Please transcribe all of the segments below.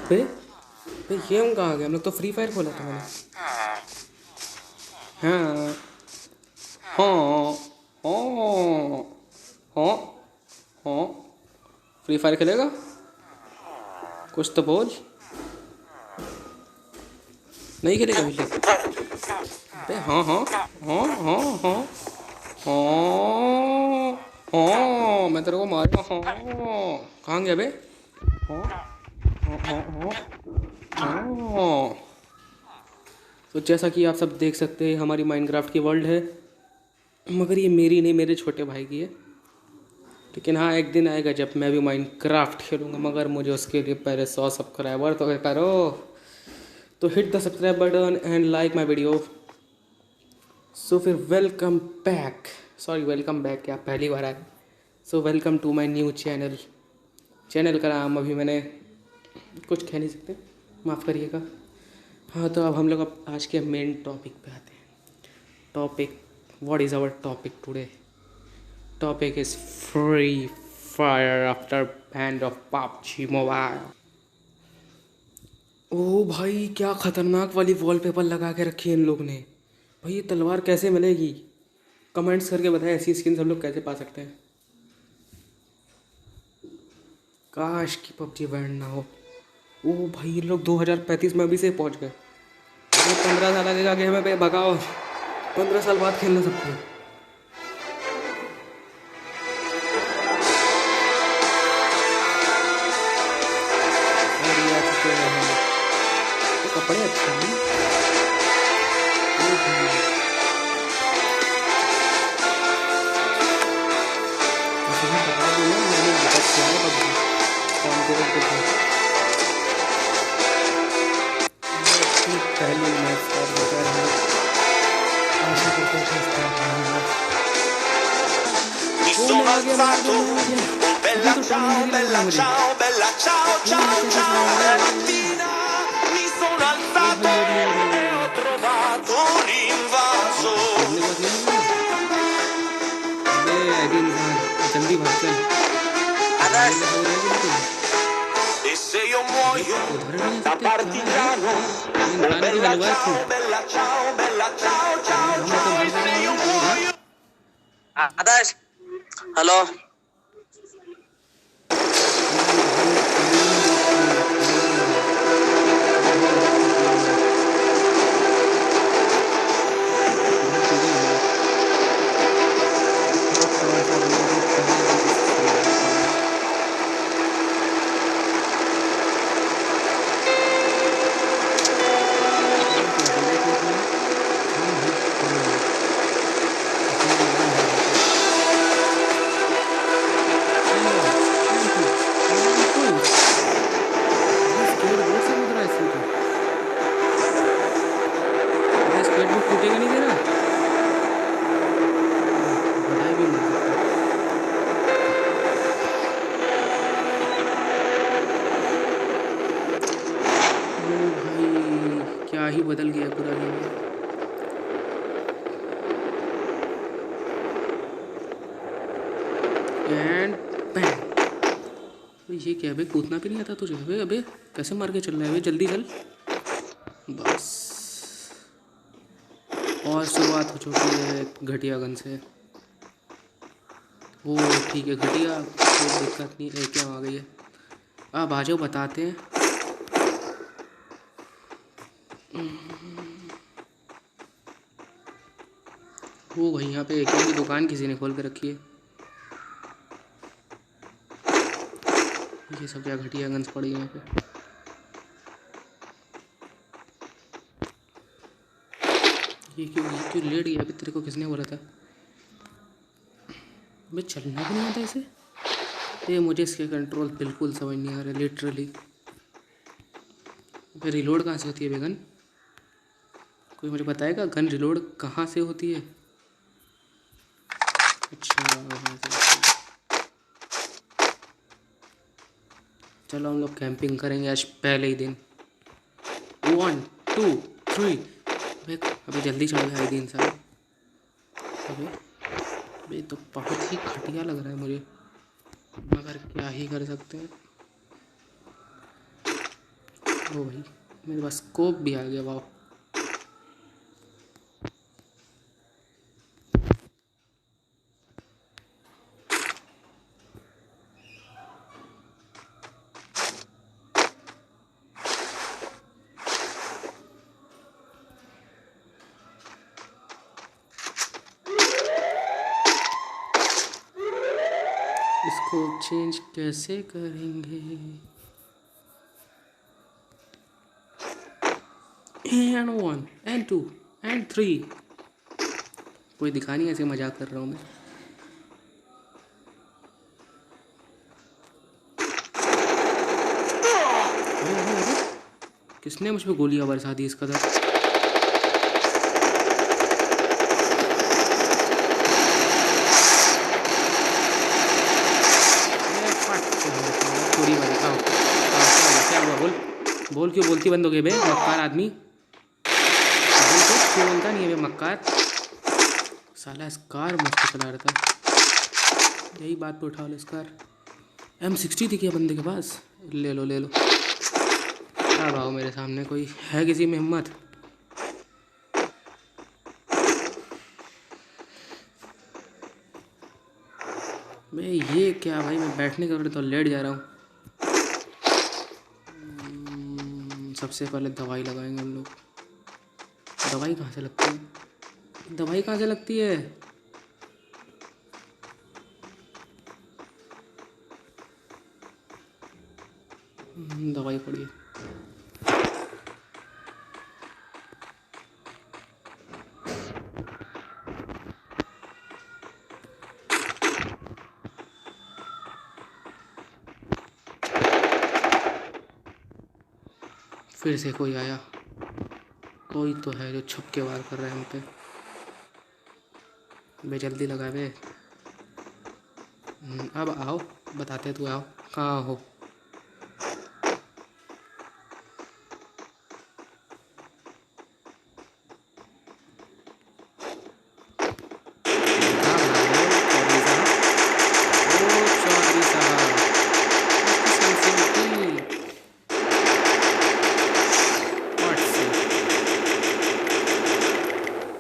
बे बे ये हम कहाँ आ गए? हम लोग तो फ्री फायर खोला था मैंने। हाँ हाँ हाँ हाँ हाँ। फ्री फायर खेलेगा? कुछ तो बोल। नहीं खेलेगा अभी तक? बे हाँ हाँ हाँ हाँ हाँ हाँ हाँ, मैं तेरे को मारूंगा। हाँ कहाँ गया बे? हाँ हाँ हाँ हाँ हाँ। तो जैसा कि आप सब देख सकते हैं, हमारी माइनक्राफ्ट की वर्ल्ड है, मगर ये मेरी नहीं, मेरे छोटे भाई की है। लेकिन हाँ, एक दिन आएगा जब मैं भी माइनक्राफ्ट खेलूँगा, मगर मुझे उसके लिए पहले 100 सब्सक्राइबर तो करो। तो hit the subscribe button and like my video. So फिर welcome back, sorry welcome back क्या, पहली बार आए। So welcome to my new channel. Channel का नाम अभी मैंने कुछ कह नहीं सकते, माफ़ करिएगा। हाँ, तो अब हम लोग अब आज के मेन टॉपिक पे आते हैं। Topic, what is our topic today? Topic is Free Fire after ban of PUBG mobile. ओ भाई, क्या ख़तरनाक वाली वॉलपेपर लगा के रखी है इन लोग ने। भाई ये तलवार कैसे मिलेगी? कमेंट्स करके बताएं, ऐसी स्किन हम लोग कैसे पा सकते हैं। काश की पबजी बैंड ना हो। ओ भाई, ये लोग 2035 में अभी से पहुंच गए। अरे 15 साल लगेगा गेम में, पे भगाओ। 15 साल बाद खेलना सबको। और ये आ चुके हैं, ये कपड़े अच्छे हैं। ओ भाई, किसी ने बता दिया मैंने बहुत खेला है पबजी। कॉन्फिडेंट के साथ मैं अपनी पहली मैच स्टार्ट कर रहा हूँ। आशा करते हैं स्टार्ट होगा। Mi वो sono मैं आ गया, मैं आ गया, alzato, मैं आ गया। अभी bella तो ciao, टर्निंग मेरी लग रहा bella है मुझे। ciao, bella ciao, ओ ciao, कैसे ciao, चला रहा है? stamattina mi sono ओ भाई alzato लोडिंग हो रही e ho है। trovato ये l'invaso. क्या, खेलने के बाद नहीं मिलेगा? अबे ऐडी इंसान, जल्दी भाग चल। भागने Adesso, लगा रहा है बिल्कुल। e se io अबे muoio उधर नहीं आ da सकते क्या है? partigiano, ये इंसान है कि bella हलवा ciao, थी? bella ciao, bella ciao, अबे ciao, हाँ, मैं तो ciao, e भाग se जाता io मगर अबे भाग। muoio. Adesso, hello? ओ भाई, प्लेन देखिए, प्लेन। बहुत अच्छी प्लेन है। भाग कूदेगा ये। काश अब मेरे पैर भी इससे आगे। ये क्या, हीरो टोपी है? हम हैं प्रो, अपना नाम है यहाँ पे। And one, and two, and push. भाई स्केट बोर्ड से कूद रहा है इसमें तो। अबे स्केट बोर्ड टूटेगा नहीं तेरा? अबे बधाई भी मिल सकता है। ओ भाई, क्या ही बदल गया पूरा गेम। And bang. अबे ये क्या, अबे कूदना भी नहीं आता तुझे? अबे अबे कैसे मार के चल रहा है? अबे जल्दी चल। बस, और शुरुआत हो चुकी है घटिया गन से। ओ ठीक है, घटिया कोई दिक्कत नहीं है। क्या आ गई है? अब आ जाओ, बताते हैं। ओ भाई, यहाँ पे एके की दुकान किसी ने खोल के रखी है। ये सब क्या घटिया गन्स पड़ी है यहाँ पे? ये क्यों लेट गया? अभी तेरे को किसने बोला था? मैं चलना भी नहीं आता इसे। ये मुझे इसके कंट्रोल बिल्कुल समझ नहीं आ रहा, लिटरली। फिर रिलोड कहाँ से होती है बेगन? कोई मुझे बताएगा गन रिलोड कहाँ से होती है? अच्छा, वहाँ से होती है। चलो हम लोग कैंपिंग करेंगे आज पहले ही दिन। 1 2 3। अबे अभी जल्दी चढ़ गया दिन साहब। अबे अबे तो बहुत ही घटिया लग रहा है मुझे, मगर क्या ही कर सकते हैं। ओ भाई, मेरे पास स्कोप भी आ गया, वाह। इसको चेंज कैसे करेंगे? And 1 and 2 and 3। कोई दिखा नहीं, ऐसे मजाक कर रहा हूँ मैं। अरे, किसने मुझ पे गोलियां बरसा दी इस कदर? थोड़ी बारी आओ आओ, क्या हुआ? बोल बोल, क्यों बोलती बंद हो गई बे मक्कार आदमी? बोल तो, क्यों बोलता नहीं है बे मक्कार? साला स्कार मुझको चला रहा था, यही बात पे उठा लो स्कार। M60 थी क्या बंदे के पास? ले लो ले लो। अब आओ मेरे सामने, कोई है किसी में हिम्मत? मैं ये क्या भाई, मैं बैठने का तो लेट जा रहा हूँ। सबसे पहले दवाई लगाएंगे हम लोग। दवाई कहाँ से लगती है? दवाई कहाँ से लगती है? दवाई पड़ी है। फिर से कोई आया, कोई तो है जो छुप के वार कर रहा है हम पे। बे जल्दी लगा बे। अब आओ, बताते तू, आओ कहाँ हो? कहाँ भाग रहे हो चौधरी साहब? ओ चौधरी साहब, इसकी सेंसिटिविटी हट से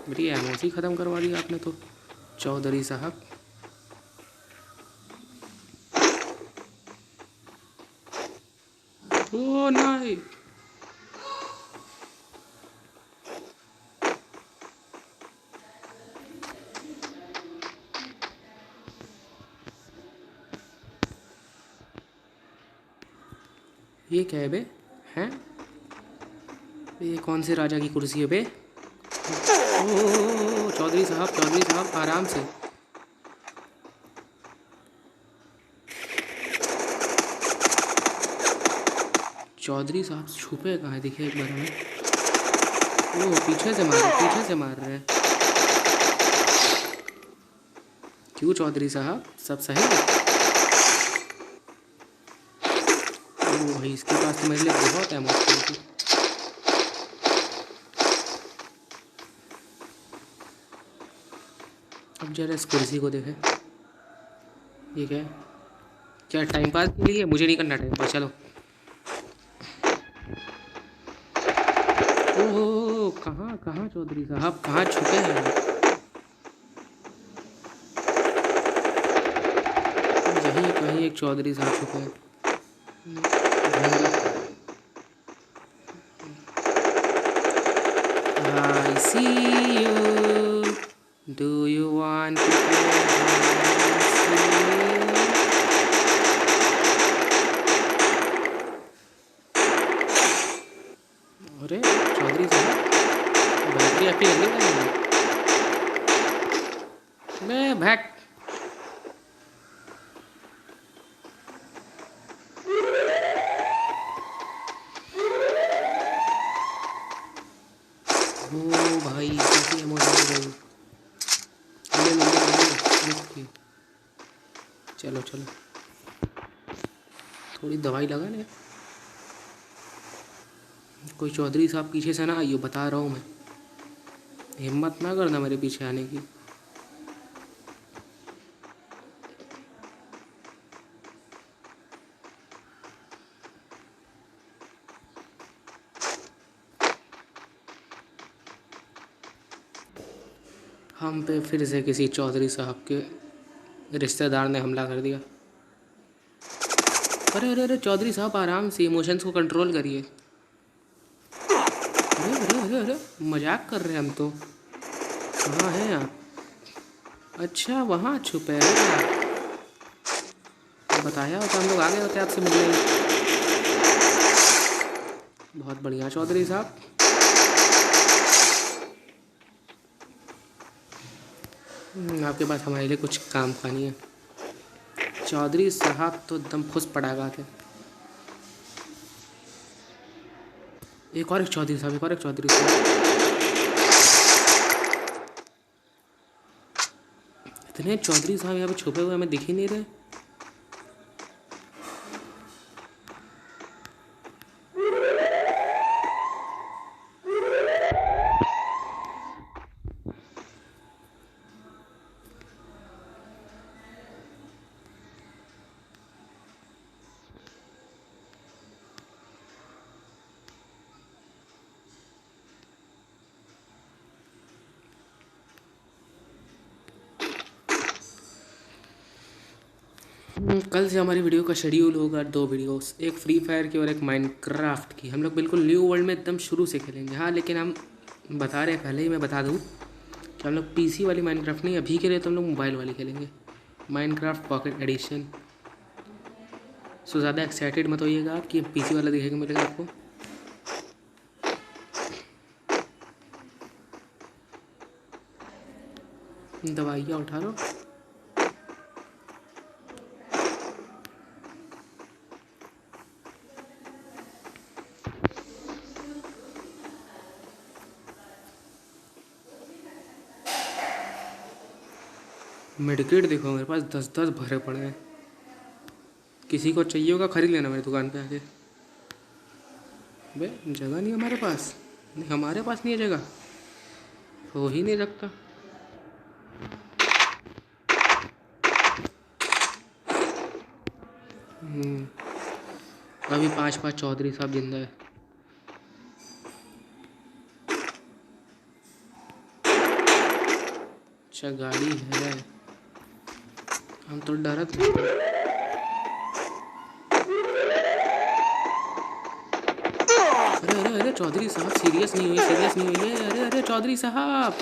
मेरी एमओसी ख़त्म करवा दी आपने तो चौधरी साहब। ओ नहीं, ये क्या है बे? हैं? ये कौन से राजा की कुर्सी है बे? ओ चौधरी साहब, चौधरी साहब आराम से। चौधरी साहब छुपे कहाँ है? देखिए एक बार हमें। ओ पीछे से मार रहे, पीछे से मार रहे हैं। क्यों चौधरी साहब, सब सही है? ओ भाई, इसके पास तो मेरे लिए बहुत है मुश्किल की। अब जरा इस कुर्सी को देखें, ये क्या है? क्या टाइम पास के लिए? मुझे नहीं करना टाइम पास, चलो। ओह कहाँ कहाँ चौधरी साहब, कहाँ छुपे हैं? यहीं कहीं एक चौधरी साहब छुपे हैं। I see you. Do you want to play hide and seek? अरे चौधरी साहब, बैटरी आपकी लग रही है? मैं भैक। ओ भाई, कैसी इमोशन हो गई। ले लो ले लो ले लो, मुफ्त की। चलो चलो, थोड़ी दवाई लगा ले। कोई चौधरी साहब पीछे से ना आइयो, बता रहा हूँ मैं। हिम्मत ना करना मेरे पीछे आने की। हम पे फिर से किसी चौधरी साहब के रिश्तेदार ने हमला कर दिया। अरे अरे अरे चौधरी साहब आराम से, इमोशंस को कंट्रोल करिए। अरे अरे अरे अरे मजाक कर रहे हैं हम तो। कहाँ हैं आप? अच्छा वहाँ छुपे हैं आप। बताया होता हम लोग आ गए होते आपसे मिलने। बहुत बढ़िया चौधरी साहब। आपके पास हमारे लिए कुछ काम खानी है। चौधरी साहब तो एकदम खुश पड़ागा थे। एक और एक चौधरी साहब, एक और एक चौधरी साहब। इतने चौधरी साहब यहाँ पे छुपे हुए हमें दिख ही नहीं रहे। कल से हमारी वीडियो का शेड्यूल होगा 2 वीडियोस, एक फ्री फायर की और एक माइनक्राफ्ट की। हम लोग बिल्कुल न्यू वर्ल्ड में एकदम शुरू से खेलेंगे। हाँ लेकिन हम बता रहे हैं, पहले ही मैं बता दूँ कि हम लोग पीसी वाली माइनक्राफ्ट नहीं, अभी के लिए तो हम लोग मोबाइल वाली खेलेंगे, माइनक्राफ्ट पॉकेट एडिशन। सो ज़्यादा एक्साइटेड मत होइएगा आप कि पीसी वाला दिखेगा मिलेगा आपको। दवाइयाँ उठा लो। मेडिकेट देखो मेरे पास 10-10 भरे पड़े हैं। किसी को चाहिए होगा खरीद लेना मेरी दुकान पे आके। बे जगह नहीं हमारे पास, नहीं हमारे पास नहीं है जगह, हो ही नहीं सकता। अभी 5 चौधरी साहब जिंदा है। अच्छा गाड़ी है, हम तो डरत थे। अरे अरे अरे चौधरी साहब सीरियस नहीं हुई, सीरियस नहीं हुई। अरे अरे चौधरी साहब